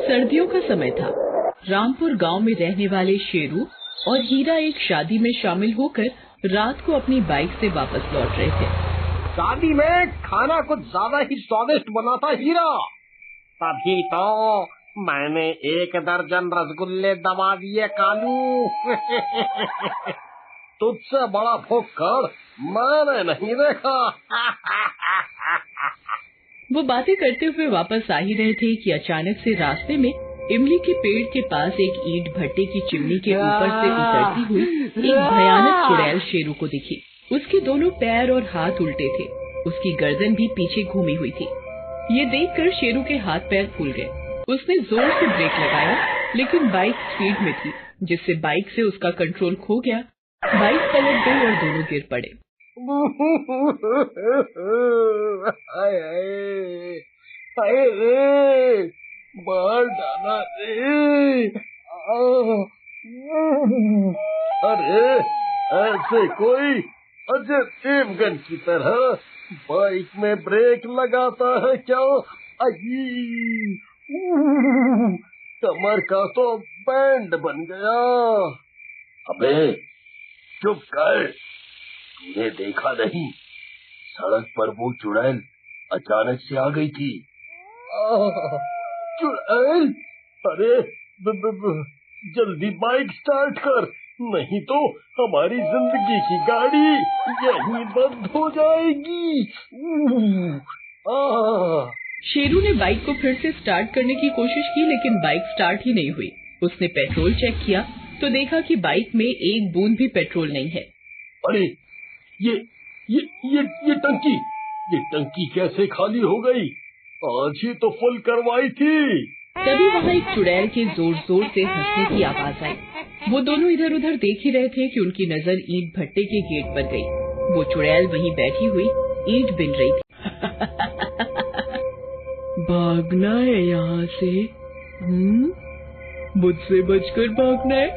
सर्दियों का समय था। रामपुर गांव में रहने वाले शेरू और हीरा एक शादी में शामिल होकर रात को अपनी बाइक से वापस लौट रहे थे। शादी में खाना कुछ ज्यादा ही स्वादिष्ट बना था हीरा, तभी तो मैंने 1 दर्जन रसगुल्ले दबा दिए कालू। तुझसे बड़ा फुक्कड़ मैंने नहीं देखा। वो बातें करते हुए वापस आ ही रहे थे कि अचानक से रास्ते में इमली के पेड़ के पास एक ईंट भट्टे की चिमनी के ऊपर से उतरती हुई एक भयानक चुड़ैल शेरू को दिखी। उसके दोनों पैर और हाथ उल्टे थे, उसकी गर्दन भी पीछे घूमी हुई थी। ये देखकर शेरू के हाथ पैर फूल गए। उसने जोर से ब्रेक लगाया, लेकिन बाइक स्पीड में थी, जिससे बाइक से उसका कंट्रोल खो गया। बाइक पलट गई और दोनों गिर पड़े। मार डाला रे। अरे ऐसे कोई अजय देवगन की तरह बाइक में ब्रेक लगाता है क्या? कमर का तो बैंड बन गया। अबे चुप कर, तूने देखा नहीं सड़क पर वो चुड़ैल अचानक से आ गई थी। चुड़ैल? अरे जल्दी बाइक स्टार्ट कर, नहीं तो हमारी जिंदगी की गाड़ी यहीं बंद हो जाएगी। शेरू ने बाइक को फिर से स्टार्ट करने की कोशिश की, लेकिन बाइक स्टार्ट ही नहीं हुई। उसने पेट्रोल चेक किया तो देखा कि बाइक में एक बूंद भी पेट्रोल नहीं है। अरे ये टंकी कैसे खाली हो गई? आज ही तो फुल करवाई थी। तभी वहाँ एक चुड़ैल के जोर जोर से हंसने की आवाज आई। वो दोनों इधर उधर देख ही रहे थे कि उनकी नजर ईंट भट्टे के गेट पर गई। वो चुड़ैल वहीं बैठी हुई ईंट बिन रही थी। भागना है यहाँ से? मुझसे बचकर भागना है?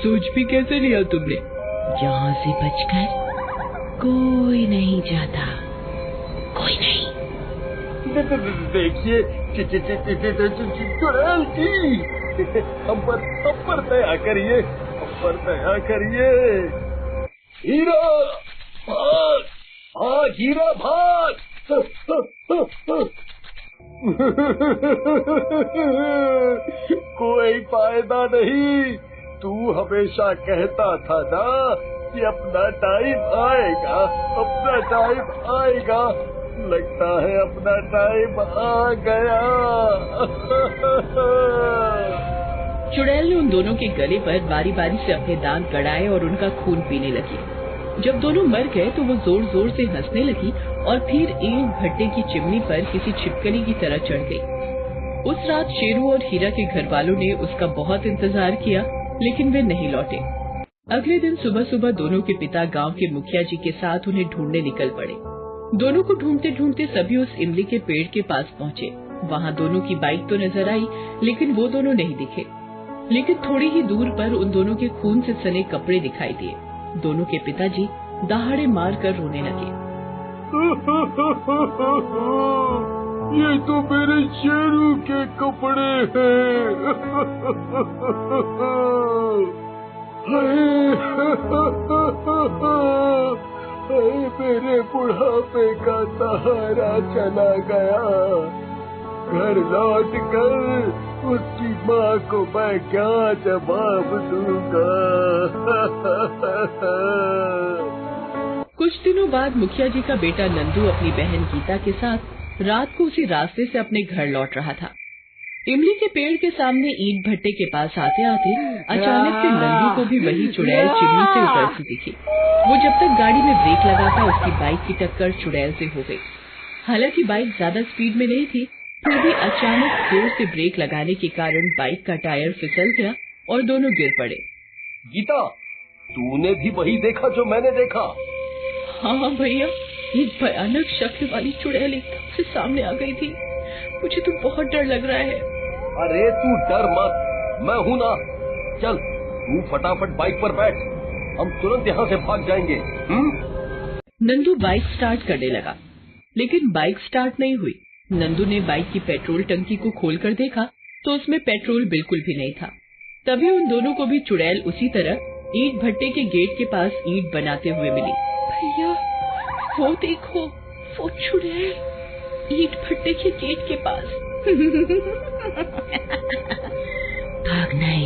सोच भी कैसे लिया तुमने? यहाँ से बचकर कोई नहीं जाता, कोई नहीं। देखिए चुड़ैल की। अपर दया करिए, अपर दया करिए। हीरा भाग, भाग हीरा भाग। कोई फायदा नहीं, तू हमेशा कहता था ना कि अपना टाइम आएगा, अपना टाइम आएगा। लगता है अपना टाइम आ गया। चुड़ैल ने उन दोनों के गले पर बारी बारी से अपने दांत गड़ाए और उनका खून पीने लगी। जब दोनों मर गए तो वो जोर जोर से हंसने लगी और फिर ईंट भट्टे की चिमनी पर किसी छिपकली की तरह चढ़ गई। उस रात शेरू और हीरा के घर वालों ने उसका बहुत इंतजार किया, लेकिन वे नहीं लौटे। अगले दिन सुबह सुबह दोनों के पिता गांव के मुखिया जी के साथ उन्हें ढूंढने निकल पड़े। दोनों को ढूंढते ढूंढते सभी उस इमली के पेड़ के पास पहुँचे। वहाँ दोनों की बाइक तो नजर आई, लेकिन वो दोनों नहीं दिखे। लेकिन थोड़ी ही दूर पर उन दोनों के खून से सने कपड़े दिखाई दिए। दोनों के पिताजी दहाड़े मार कर रोने लगे। ये तो मेरे शेरू के कपड़े हैं। मेरे बुढ़ापे का सहारा चला गया। घर लौट कर उसकी माँ को मैं क्या जवाब दूंगा? कुछ दिनों बाद मुखिया जी का बेटा नंदू अपनी बहन गीता के साथ रात को उसी रास्ते से अपने घर लौट रहा था। इमली के पेड़ के सामने ईंट भट्टे के पास आते आते अचानक से नंदू को भी वही चुड़ैल चिमनी से उतरती दिखी। वो जब तक गाड़ी में ब्रेक लगाता उसकी बाइक की टक्कर चुड़ैल से हो गई। हालांकि बाइक ज्यादा स्पीड में नहीं थी, फिर भी अचानक जोर से ब्रेक लगाने के कारण बाइक का टायर फिसल गया और दोनों गिर पड़े। गीता, तूने भी वही देखा जो मैंने देखा? हाँ भैया, एक भयानक शक्ल वाली चुड़ैल एकदम से सामने आ गई थी। मुझे तो बहुत डर लग रहा है। अरे तू डर मत, मैं हूँ ना। चल तू फटाफट बाइक पर बैठ, हम तुरंत यहाँ से भाग जाएंगे। नंदू बाइक स्टार्ट करने लगा, लेकिन बाइक स्टार्ट नहीं हुई। नंदू ने बाइक की पेट्रोल टंकी को खोलकर देखा तो उसमें पेट्रोल बिल्कुल भी नहीं था। तभी उन दोनों को भी चुड़ैल उसी तरह ईंट भट्टे के गेट के पास ईंट बनाते हुए मिली। भैया वो देखो, वो चुड़ैल ईंट भट्टे के गेट के पास। भागना है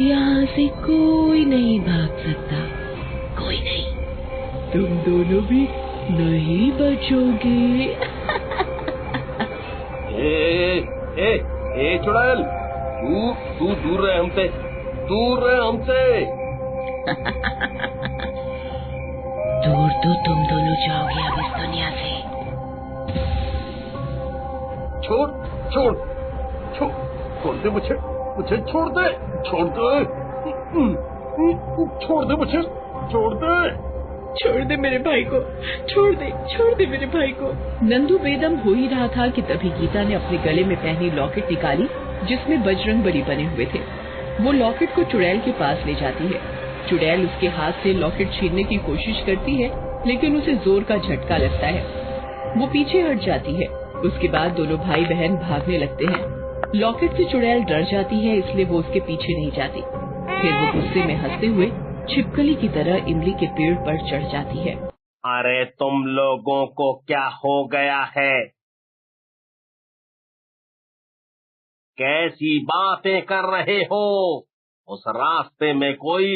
यहाँ से कोई नहीं भाग सकता, कोई नहीं। तुम दोनों भी नहीं बचोगे। ए चुड़ैल, तू दूर रहे हमसे, दूर रहे हमसे। दूर तो तुम दोनों जाओगे अब इस दुनिया से। छोड़ छोड़ छोड़ छोड़ दे मुझे, मुझे छोड़ दे, छोड़ दे, छोड़ दे मुझे, छोड़ दे, छोड़ दे मेरे भाई को, छोड़ दे मेरे भाई को। नंदू बेदम हो ही रहा था कि तभी गीता ने अपने गले में पहनी लॉकेट निकाली जिसमें बजरंगबली बने हुए थे। वो लॉकेट को चुड़ैल के पास ले जाती है। चुड़ैल उसके हाथ से लॉकेट छीनने की कोशिश करती है लेकिन उसे जोर का झटका लगता है। वो पीछे हट जाती है। उसके बाद दोनों भाई बहन भागने लगते हैं। लॉकेट से चुड़ैल डर जाती है इसलिए वो उसके पीछे नहीं जाती। फिर वो गुस्से में हंसते हुए छिपकली की तरह इमली के पेड़ पर चढ़ जाती है। अरे तुम लोगों को क्या हो गया है? कैसी बातें कर रहे हो? उस रास्ते में कोई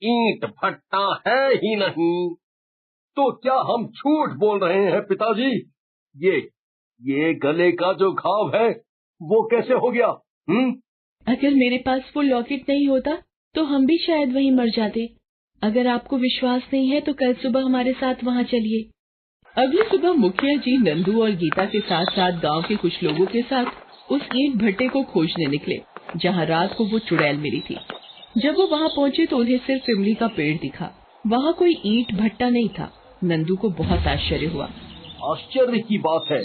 ईंट भट्टा है ही नहीं। तो क्या हम झूठ बोल रहे हैं पिताजी? ये गले का जो घाव है वो कैसे हो गया? अगर मेरे पास वो लॉकेट नहीं होता तो हम भी शायद वहीं मर जाते। अगर आपको विश्वास नहीं है तो कल सुबह हमारे साथ वहाँ चलिए। अगली सुबह मुखिया जी नंदू और गीता के साथ साथ गांव के कुछ लोगों के साथ उस ईंट भट्टे को खोजने निकले जहाँ रात को वो चुड़ैल मिली थी। जब वो वहाँ पहुँचे तो उन्हें सिर्फ इमली का पेड़ दिखा। वहाँ कोई ईंट भट्टा नहीं था। नंदू को बहुत आश्चर्य हुआ। आश्चर्य की बात है,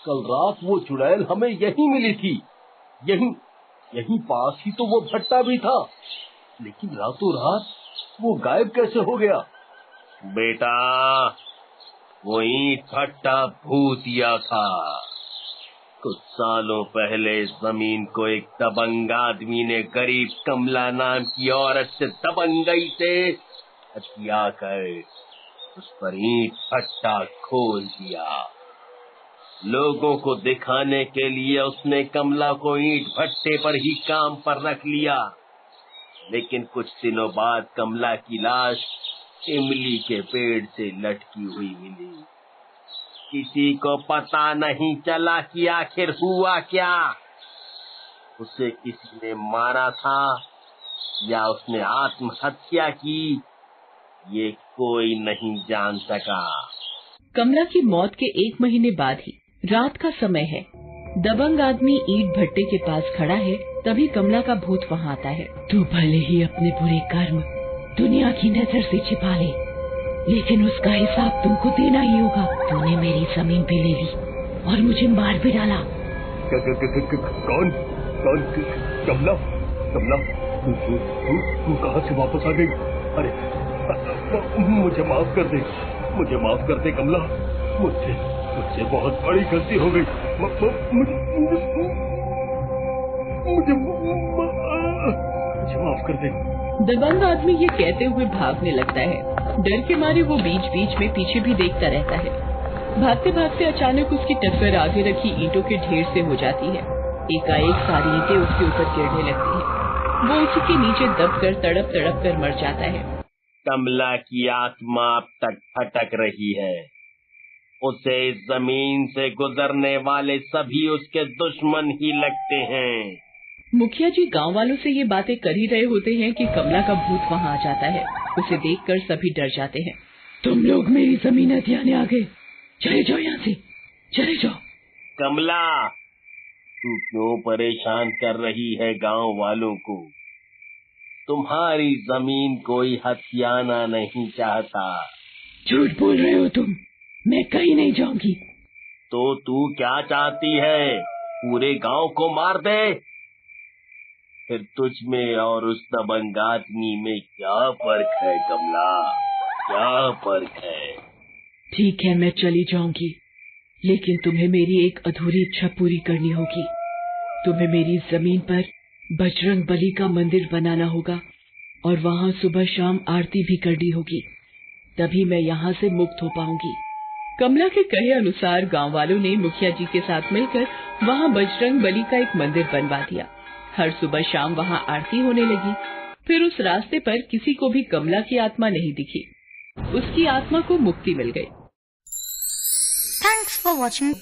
कल रात वो चुड़ैल हमें यहीं मिली थी। यहीं पास ही तो वो भट्टा भी था, लेकिन रातों रात वो गायब कैसे हो गया? बेटा, वो ईंट भट्टा भूतिया था। कुछ सालों पहले जमीन को एक दबंग आदमी ने गरीब कमला नाम की औरत से दबंगई से हत्या कर उस पर ईंट भट्टा खोल दिया। लोगों को दिखाने के लिए उसने कमला को ईंट भट्टे पर ही काम पर रख लिया, लेकिन कुछ दिनों बाद कमला की लाश इमली के पेड़ से लटकी हुई मिली। किसी को पता नहीं चला कि आखिर हुआ क्या। उसे किसी ने मारा था या उसने आत्महत्या की, ये कोई नहीं जान सका। कमला की मौत के 1 महीने बाद ही रात का समय है। दबंग आदमी ईंट भट्टे के पास खड़ा है। तभी कमला का भूत वहाँ आता है। तू भले ही अपने बुरे कर्म दुनिया की नजर से छिपा ले, लेकिन उसका हिसाब तुमको देना ही होगा। तूने मेरी जमीन पे ले ली और मुझे मार भी डाला। कौन? कमला? तू कहाँ से वापस आ गई? अरे मुझे माफ कर दे, कमला। मुझसे बहुत बड़ी गलती हो गई। मुझे माफ कर दे। दबंग आदमी ये कहते हुए भागने लगता है। डर के मारे वो बीच बीच में पीछे भी देखता रहता है। भागते भागते अचानक उसकी टक्कर आगे रखी ईंटों के ढेर से हो जाती है। एकाएक सारी ईंटें उसके ऊपर गिरने लगती है। वो उसी के नीचे दबकर तड़प कर मर जाता है। कमला की आत्मा अब तक भटक रही है। उसे इस जमीन से गुजरने वाले सभी उसके दुश्मन ही लगते हैं। मुखिया जी गांव वालों से ये बातें कर ही रहे होते हैं कि कमला का भूत वहाँ आ जाता है। उसे देखकर सभी डर जाते हैं। तुम लोग मेरी जमीन हथियाने आ गए, चले जाओ यहाँ से, चले जाओ। कमला, तू क्यों परेशान कर रही है गांव वालों को? तुम्हारी जमीन कोई हथियाना नहीं चाहता। झूठ बोल रहे हो तुम, मैं कहीं नहीं जाऊंगी। तो तू क्या चाहती है? पूरे गांव को मार दे? फिर तुझ में और उस दबंग आदमी में क्या फर्क है कमला? क्या फर्क है? ठीक है, मैं चली जाऊंगी, लेकिन तुम्हें मेरी एक अधूरी इच्छा पूरी करनी होगी। तुम्हें मेरी जमीन पर बजरंग बली का मंदिर बनाना होगा और वहाँ सुबह शाम आरती भी करनी होगी, तभी मैं यहाँ से मुक्त हो पाऊंगी। कमला के कहे अनुसार गांव वालों ने मुखिया जी के साथ मिलकर वहाँ बजरंग बली का एक मंदिर बनवा दिया। हर सुबह शाम वहाँ आरती होने लगी। फिर उस रास्ते पर किसी को भी कमला की आत्मा नहीं दिखी। उसकी आत्मा को मुक्ति मिल गई। Thanks for watching.